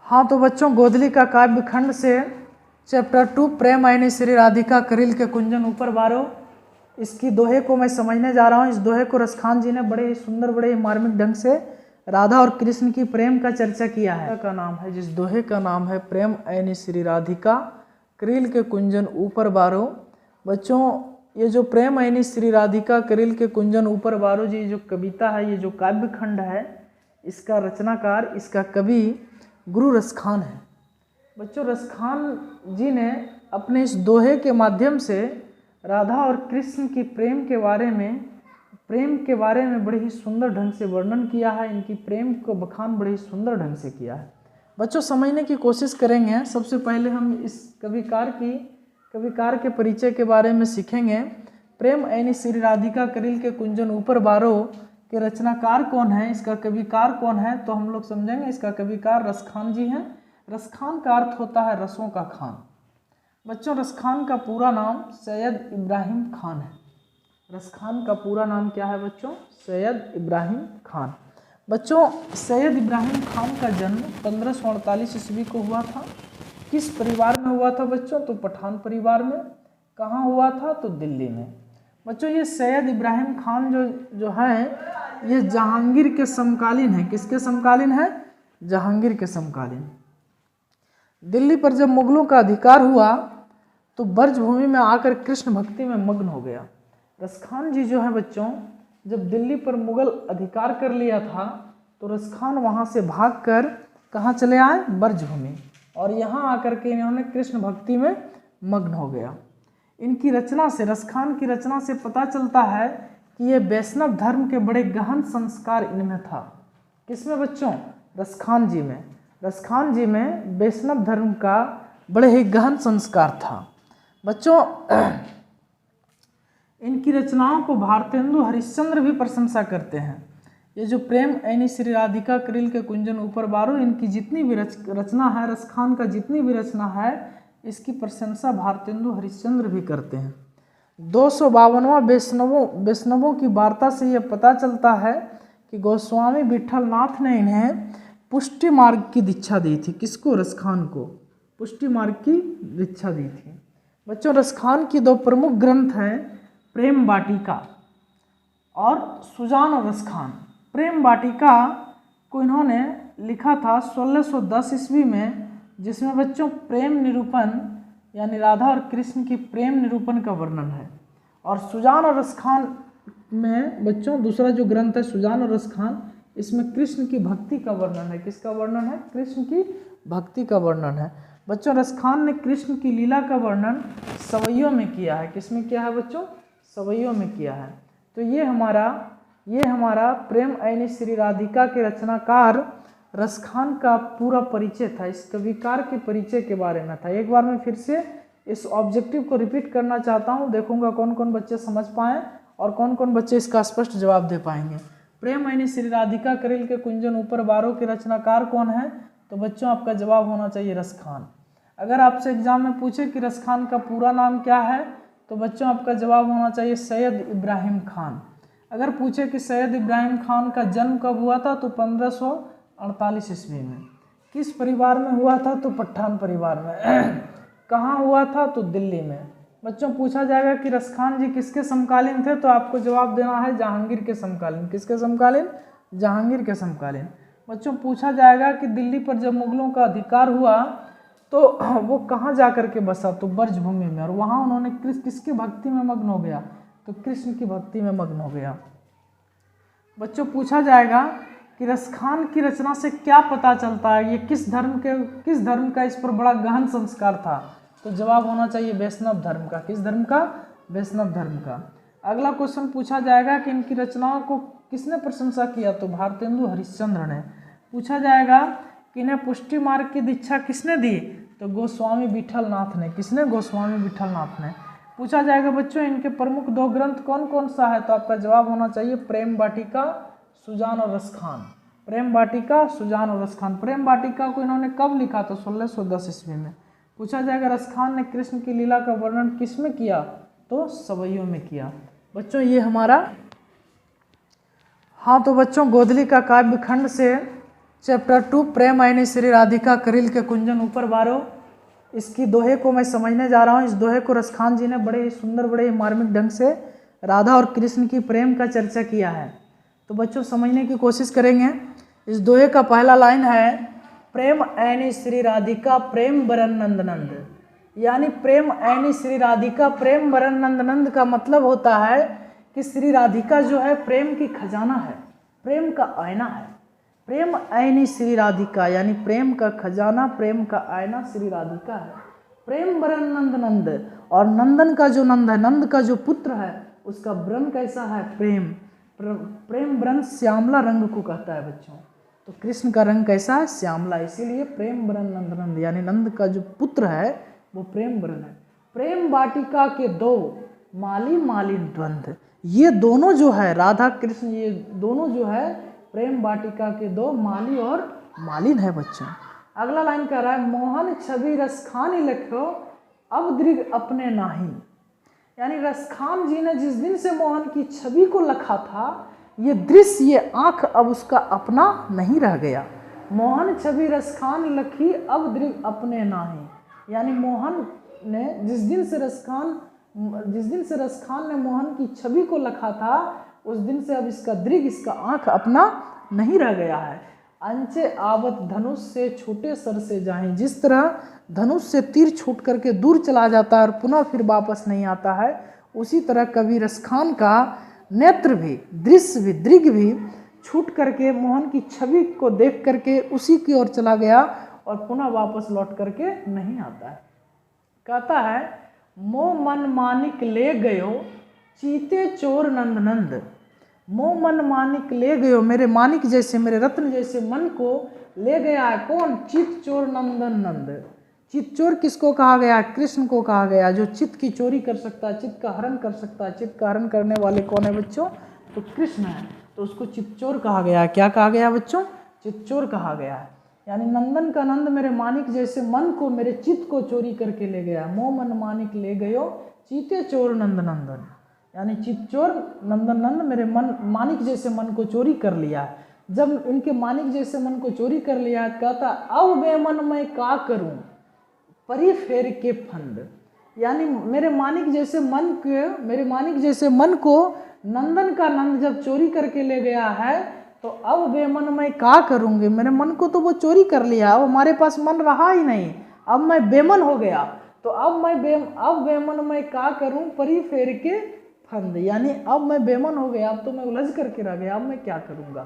हाँ तो बच्चों, गोदली का काव्य खंड से चैप्टर 2 प्रेम ऐनी श्री राधिका करील के कुंजन ऊपर बारो, इसकी दोहे को मैं समझने जा रहा हूँ। इस दोहे को रसखान जी ने बड़े ही सुंदर, बड़े ही मार्मिक ढंग से राधा और कृष्ण की प्रेम का चर्चा किया है। का नाम है, जिस दोहे का नाम है प्रेम ऐनी श्री राधिका करील के कुंजन ऊपर बारो। बच्चों, ये जो प्रेम ऐनी श्री राधिका करील के कुंजन ऊपर बारो जी जो कविता है, ये जो काव्य खंड है, इसका रचनाकार, इसका कवि गुरु रसखान है। बच्चों, रसखान जी ने अपने इस दोहे के माध्यम से राधा और कृष्ण की प्रेम के बारे में बड़े ही सुंदर ढंग से वर्णन किया है। इनकी प्रेम को बखान बड़े ही सुंदर ढंग से किया है। बच्चों, समझने की कोशिश करेंगे। सबसे पहले हम इस कविकार के परिचय के बारे में सीखेंगे। प्रेम ऐनी श्री राधिका करील के कुंजन ऊपर बारो के रचनाकार कौन है, इसका कविकार कौन है, तो हम लोग समझेंगे। इसका कविकार रसखान जी हैं। रसखान का अर्थ होता है रसों का खान। बच्चों, रसखान का पूरा नाम सैयद इब्राहिम खान है। रसखान का पूरा नाम क्या है बच्चों? सैयद इब्राहिम खान। बच्चों, सैयद इब्राहिम खान का जन्म 1548 ईस्वी को हुआ था। किस परिवार में हुआ था बच्चों? तो पठान परिवार में। कहाँ हुआ था? तो दिल्ली में। बच्चों, ये सैयद इब्राहिम खान जो है, ये जहांगीर के समकालीन है। किसके समकालीन है? जहांगीर के समकालीन। दिल्ली पर जब मुगलों का अधिकार हुआ तो ब्रजभूमि में आकर कृष्ण भक्ति में मग्न हो गया। रसखान जी जो है बच्चों, जब दिल्ली पर मुगल अधिकार कर लिया था तो रसखान वहाँ से भागकर कहाँ चले आए? ब्रजभूमि। और यहाँ आकर के इन्होंने कृष्ण भक्ति में मग्न हो गया। इनकी रचना से, रसखान की रचना से पता चलता है कि ये वैष्णव धर्म के बड़े गहन संस्कार इनमें था। किसमें बच्चों? रसखान जी में। रसखान जी में वैष्णव धर्म का बड़े ही गहन संस्कार था। बच्चों, इनकी रचनाओं को भारतेंदु हरिश्चंद्र भी प्रशंसा करते हैं। ये जो प्रेम ऐनी श्री राधिका करील के कुंजन ऊपर बारो, इनकी जितनी भी रचना है, रसखान का जितनी भी रचना है, इसकी प्रशंसा भारतेंदु हरिश्चंद्र भी करते हैं। 252वां वैष्णवों की वार्ता से यह पता चलता है कि गोस्वामी विठलनाथ ने इन्हें पुष्टि मार्ग की दीक्षा दी थी। किसको? रसखान को पुष्टि मार्ग की दीक्षा दी थी। बच्चों, रसखान की दो प्रमुख ग्रंथ हैं, प्रेम वाटिका और सुजान और रसखान। प्रेम वाटिका को इन्होंने लिखा था 1610 ईस्वी में, जिसमें बच्चों प्रेम निरूपण यानी राधा और कृष्ण की प्रेम निरूपण का वर्णन है। और सुजान और रसखान में बच्चों दूसरा जो ग्रंथ है सुजान और रसखान, इसमें कृष्ण की भक्ति का वर्णन है। किसका वर्णन है? कृष्ण की भक्ति का वर्णन है। बच्चों, रसखान ने कृष्ण की लीला का वर्णन सवैयों में किया है। किसमें किया है बच्चों? सवैयों में किया है। तो ये हमारा प्रेम ऐनी श्री राधिका के रचनाकार रसखान का पूरा परिचय था। इस कविकार के परिचय के बारे में था। एक बार मैं फिर से इस ऑब्जेक्टिव को रिपीट करना चाहता हूँ। देखूंगा कौन कौन बच्चे समझ पाएँ और कौन कौन बच्चे इसका स्पष्ट जवाब दे पाएंगे। प्रेम ऐनी श्री राधिका करील के कुंजन ऊपर बारो के रचनाकार कौन है? तो बच्चों आपका जवाब होना चाहिए रसखान। अगर आपसे एग्जाम में पूछे कि रसखान का पूरा नाम क्या है, तो बच्चों आपका जवाब होना चाहिए सैयद इब्राहिम खान। अगर पूछे कि सैयद इब्राहिम खान का जन्म कब हुआ था, तो 1548 ईस्वी में। किस परिवार में हुआ था? तो पठान परिवार में। कहाँ हुआ था? तो दिल्ली में। बच्चों, पूछा जाएगा कि रसखान जी किसके समकालीन थे, तो आपको जवाब देना है जहांगीर के समकालीन। किसके समकालीन? जहांगीर के समकालीन। बच्चों, पूछा जाएगा कि दिल्ली पर जब मुगलों का अधिकार हुआ तो वो कहाँ जा कर के बसा? तो ब्रजभूमि में। और वहाँ उन्होंने किसकी भक्ति में मग्न हो गया? तो कृष्ण की भक्ति में मग्न हो गया। बच्चों, पूछा जाएगा कि रसखान की रचना से क्या पता चलता है, ये किस धर्म का इस पर बड़ा गहन संस्कार था? तो जवाब होना चाहिए वैष्णव धर्म का। किस धर्म का? वैष्णव धर्म का। अगला क्वेश्चन पूछा जाएगा कि इनकी रचनाओं को किसने प्रशंसा किया? तो भारतेंदु हरिश्चंद्र ने। पूछा जाएगा कि इन्हें पुष्टि मार्ग की दीक्षा किसने दी? तो गोस्वामी विठलनाथ ने। किसने? गोस्वामी विठलनाथ ने। पूछा जाएगा बच्चों इनके प्रमुख दो ग्रंथ कौन कौन सा है? तो आपका जवाब होना चाहिए प्रेम वाटिका, सुजान और रसखान। प्रेम वाटिका, सुजान और रसखान। प्रेम वाटिका को इन्होंने कब लिखा? तो 1610 ईस्वी में। पूछा जाएगा रसखान ने कृष्ण की लीला का वर्णन किस में किया? तो सवैयों में किया। बच्चों, ये तो बच्चों गोदली का काव्य खंड से चैप्टर 2 प्रेम ऐनी श्री राधिका करील के कुंजन ऊपर बारो। इसकी दोहे को मैं समझने जा रहा हूँ। इस दोहे को रसखान जी ने बड़े ही सुंदर, बड़े ही मार्मिक ढंग से राधा और कृष्ण की प्रेम का चर्चा किया है। तो बच्चों समझने की कोशिश करेंगे। इस दोहे का पहला लाइन है, प्रेम ऐनी श्री राधिका प्रेम बरन नंद नंद। यानी प्रेम ऐनी श्री राधिका प्रेम बरन नंद नंद का मतलब होता है कि श्री राधिका जो है प्रेम की खजाना है, प्रेम का आईना है। प्रेम ऐनी श्री राधिका यानी प्रेम का खजाना, प्रेम का आईना श्री राधिका है। प्रेम बरन नंद नंद, और नंदन का जो नंद है, नंद का जो पुत्र है, उसका व्रण कैसा है? प्रेम। प्रेम व्रण श्यामला रंग को कहता है बच्चों। तो कृष्ण का रंग कैसा है? श्यामला। इसीलिए प्रेम बरन नंद नंद, यानी नंद का जो पुत्र है वो प्रेम बरन है। प्रेम वाटिका के दो माली माली द्वंद्व, ये दोनों जो है राधा कृष्ण, ये दोनों जो है प्रेम वाटिका के दो माली और मालिन है बच्चों। अगला लाइन कह रहा है, मोहन छवि रसखान लिखो अब दृग अपने नाही। यानी रसखान जी ने जिस दिन से मोहन की छवि को लिखा था, ये दृश्य, ये आंख अब उसका अपना नहीं रह गया। मोहन छवि रसखान लखी अब दृग अपने नाही। यानी मोहन ने जिस दिन से रसखान ने मोहन की छवि को लिखा था, उस दिन से अब इसका दृग, इसका आंख अपना नहीं रह गया है। अंचे आवत धनुष से छूटे सर से जाएं। जिस तरह धनुष से तीर छूट करके दूर चला जाता है और पुनः फिर वापस नहीं आता है, उसी तरह कवि रसखान का नेत्र भी, दृश्य भी, दृग भी छूट करके मोहन की छवि को देख करके उसी की ओर चला गया और पुनः वापस लौट करके नहीं आता है। कहता है, मो मन मानिक ले गयो चीते चोर नंद नंद। मो मन मानिक ले गयो, मेरे मानिक जैसे, मेरे रत्न जैसे मन को ले गया है कौन? चित चोर नंदन नंद। चित चोर किसको कहा गया? कृष्ण को कहा गया, जो चित्त की चोरी कर सकता है, चित्त का हरण कर सकता है। चित्त का हरण करने वाले कौन है बच्चों? तो कृष्ण है। तो उसको चित्त चोर कहा गया। क्या कहा गया बच्चों? चित्त चोर कहा गया है। यानी नंदन का नंद मेरे मानिक जैसे मन को, मेरे चित्त को चोरी करके ले गया। मो मन मानिक ले गयो चीते चोर नंद नंदन। यानी चित्त चोर नंदन नंद मेरे मन, मानिक जैसे मन को चोरी कर लिया है। जब इनके मानिक जैसे मन को चोरी कर लिया है, कहता अब बेमन मैं का करूं परी फेर के फंद। यानी मेरे मानिक जैसे मन को नंदन का नंद जब चोरी करके ले गया है, तो अब बेमन मैं का करूंगी। मेरे मन को तो वो चोरी कर लिया, अब हमारे पास मन रहा ही नहीं, अब मैं बेमन हो गया। तो अब बेमन मैं का करूं परी फेर के फंद। यानी अब मैं बेमन हो गया, अब तो मैं उलझ करके रह गया, अब मैं क्या करूंगा।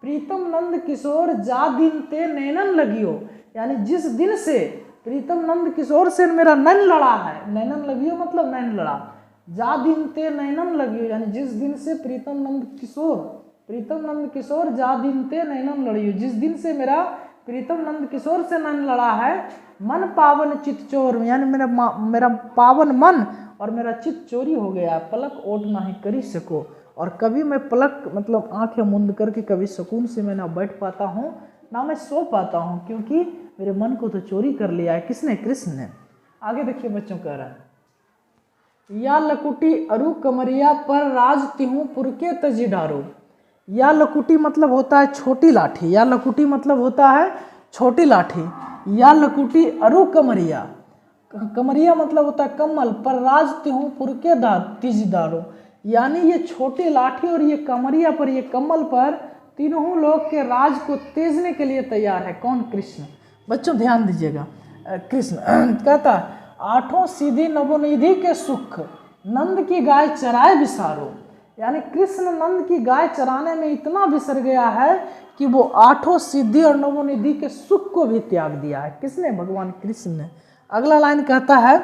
प्रीतम नंद किशोर जा दिन ते नैनन लगियो। यानी जिस दिन से प्रीतम नंद किशोर से मेरा नैन लड़ा है, नैनन लगियो मतलब नैन लड़ा, जा दिन ते नैनन लगियो। यानी जिस दिन से प्रीतम नंद किशोर जा दिन ते नैनन लड़ियो, जिस दिन से मेरा प्रीतम नंद किशोर से नैन लड़ा है, मन पावन चित चोर। यानी मेरा पावन मन और मेरा चित्त चोरी हो गया, पलक ओट नहीं करी सको। और कभी मैं पलक मतलब आंखें मूंद करके कभी सुकून से मैं ना बैठ पाता हूँ, ना मैं सो पाता हूँ, क्योंकि मेरे मन को तो चोरी कर लिया है। किसने? कृष्ण ने। आगे देखिए बच्चों, कह रहा है, या लकुटी अरु कमरिया पर राज तिहूं पुरके तजी डारो। या लकुटी मतलब होता है छोटी लाठी, या लकुटी मतलब होता है छोटी लाठी। या लकुटी अरु कमरिया, कमरिया मतलब होता है कमल, पर राज तिहूं पुरके तिज डारो। यानी ये छोटी लाठी और ये कमरिया पर, ये कमल पर तीनों लोग के राज को तेजने के लिए तैयार है। कौन? कृष्ण। बच्चों ध्यान दीजिएगा, कृष्ण कहता है, आठों सीधी नवोनिधि के सुख नंद की गाय चराए बिसारो। यानी कृष्ण नंद की गाय चराने में इतना बिसर गया है कि वो आठों सिद्धि और नवोनिधि के सुख को भी त्याग दिया है। किसने? भगवान कृष्ण ने। अगला लाइन कहता है,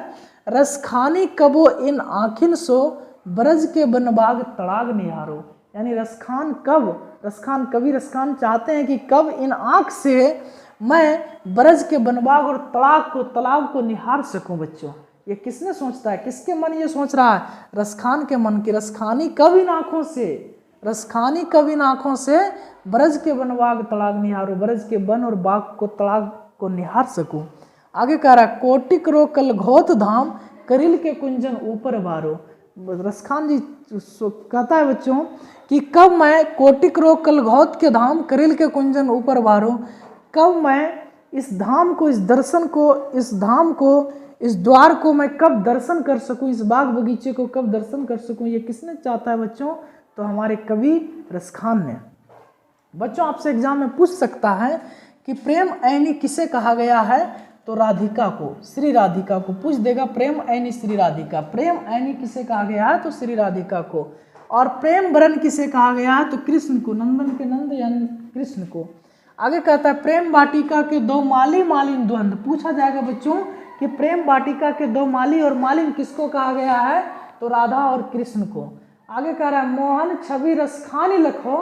रसखानी कबो इन आखिन सो ब्रज के बनबाग तड़ाग निहारो। यानी रसखान कवि रसखान चाहते हैं कि कब इन आँख से मैं ब्रज के बनबाग और तालाब को निहार सकूं। बच्चों ये किसने सोचता है? किसके मन ये सोच रहा है? रसखान के मन की। रसखानी कब इन आँखों से ब्रज के बनबाग तड़ाग निहारो, ब्रज के वन और बाग को तड़ाग को निहार सकूं। आगे कह रहा है, कोटिक रो कल घोत धाम करिल के कुंजन ऊपर बारो। रसखान जी कहता है बच्चों कि कब मैं कोटिक रो कलघौत के धाम करिल के कुंजन ऊपर बारो, कब मैं इस धाम को, इस दर्शन को, इस धाम को, इस द्वार को मैं कब दर्शन कर सकूं, इस बाग बगीचे को कब दर्शन कर सकूं, ये किसने चाहता है बच्चों? तो हमारे कवि रसखान ने। बच्चों आपसे एग्जाम में पूछ सकता है कि प्रेम ऐनी किसे कहा गया है? तो राधिका को, श्री राधिका को पूछ देगा। प्रेम ऐनी श्री राधिका, प्रेम ऐनी किसे कहा गया है? तो श्री राधिका को। और प्रेम वरण किसे कहा गया है? तो कृष्ण को, नंदन के नंद यानी कृष्ण को। आगे कहता है प्रेम वाटिका के दो माली मालिन द्वंद, पूछा जाएगा बच्चों कि प्रेम वाटिका के दो माली और मालिन किसको कहा गया है? तो राधा और कृष्ण को। आगे कह रहा है मोहन छवि रसखानी लखो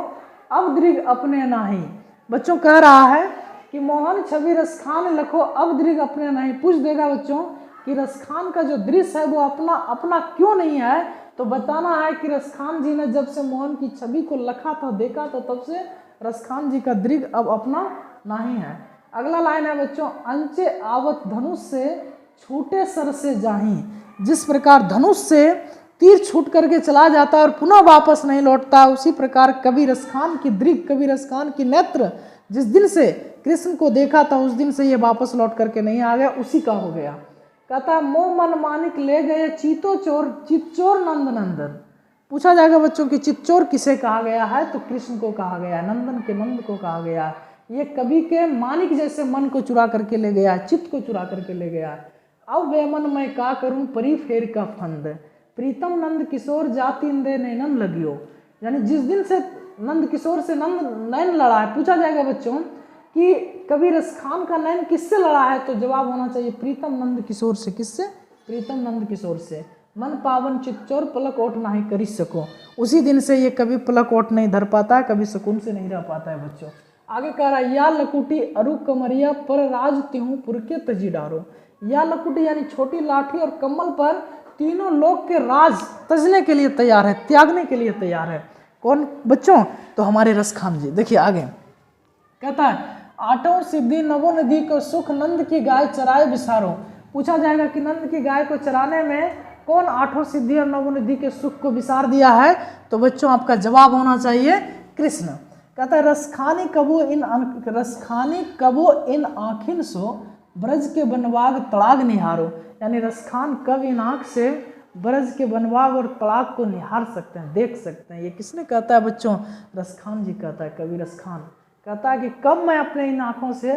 अब दृग अपने नाही, बच्चों कह रहा है कि मोहन छवि रसखान लखो अब दृग अपने नहीं। पूछ देगा बच्चों कि रसखान का जो दृश्य है वो अपना अपना क्यों नहीं है? तो बताना है कि रसखान जी ने जब से मोहन की छवि को लखा था, देखा था, तब से रसखान जी का दृग अब अपना नहीं है। अगला लाइन है बच्चों अंचे आवत धनुष से छूटे सर से जाही, जिस प्रकार धनुष से तीर छूट करके चला जाता है और पुनः वापस नहीं लौटता, उसी प्रकार कवि रसखान की दृग, कवि रसखान की नेत्र जिस दिन से कृष्ण को देखा था उस दिन से ये वापस लौट करके नहीं आ गया, उसी का हो गया। कहता है मोह मन मानिक ले गए चीतो चोर चितचोर नंद नंदन। पूछा जाएगा बच्चों कि चितचोर किसे कहा गया है? तो कृष्ण को कहा गया है, नंदन के नंद को कहा गया है। ये कवि के मानिक जैसे मन को चुरा करके ले गया है, चित्त को चुरा करके ले गया है। अब वे मन मैं का करूं परी फेर का फंद, प्रीतम नंद किशोर जाति इंदे नैनन लगियो, यानी जिस दिन से नंद किशोर से नंद नैन लड़ा है। पूछा जाएगा बच्चों कि कवि रसखान का नैन किससे लड़ा है? तो जवाब होना चाहिए प्रीतम नंद किशोर से। किससे? प्रीतम नंद किशोर से। मन पावन चितचोर पलक ओट नहीं करी सको, उसी दिन से ये कभी पलक ओट नहीं धर पाता है, कभी सुकून से नहीं रह पाता है बच्चों। आगे कह रहा है या लकुटी अरु कमरिया पर राज त्यों पुरके तजी डारो, या लकुटी यानी छोटी लाठी और कमल पर तीनों लोग के राज तजने के लिए तैयार है, त्यागने के लिए तैयार है। कौन बच्चों? तो हमारे रसखान जी। देखिए आगे कहता है आठों सिद्धि नवो नदी को सुख नंद की गाय चराए बिसारो। पूछा जाएगा कि नंद की गाय को चराने में कौन आठों सिद्धि और नवो नदी के सुख को बिसार दिया है? तो बच्चों आपका जवाब होना चाहिए कृष्ण। कहता है रसखानी कबो इन आँखिन सो ब्रज के बनवाग तड़ाग निहारो, यानी रसखान कब इन आँख से ब्रज के बनवाग और तड़ाग को निहार सकते हैं, देख सकते हैं। ये किसने कहता है बच्चों? रसखान जी कहता है, कवि रसखान कहता है कि कब मैं अपने इन आँखों से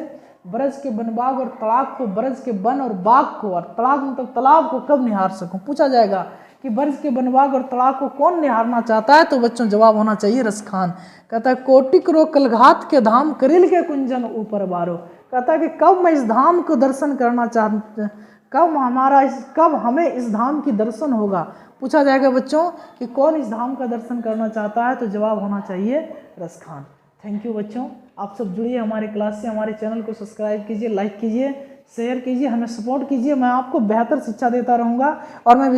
ब्रज के बनबाग और तड़ाग को, ब्रज के बन और बाग को, और तड़ाग मतलब तालाब को कब निहार सकूं। पूछा जाएगा कि ब्रज के बनबाग और तड़ाग को कौन निहारना चाहता है? तो बच्चों जवाब होना चाहिए रसखान। कहता है कोटिक रो कलघात के धाम करिल के कुंजन ऊपर बारो। कहता है कि कब मैं इस धाम को दर्शन करना चाहता, कब हमें इस धाम की दर्शन होगा। पूछा जाएगा बच्चों कि कौन इस धाम का दर्शन करना चाहता है? तो जवाब होना चाहिए रसखान। थैंक यू बच्चों, आप सब जुड़िए हमारे क्लास से, हमारे चैनल को सब्सक्राइब कीजिए, लाइक कीजिए, शेयर कीजिए, हमें सपोर्ट कीजिए। मैं आपको बेहतर शिक्षा देता रहूँगा और मैं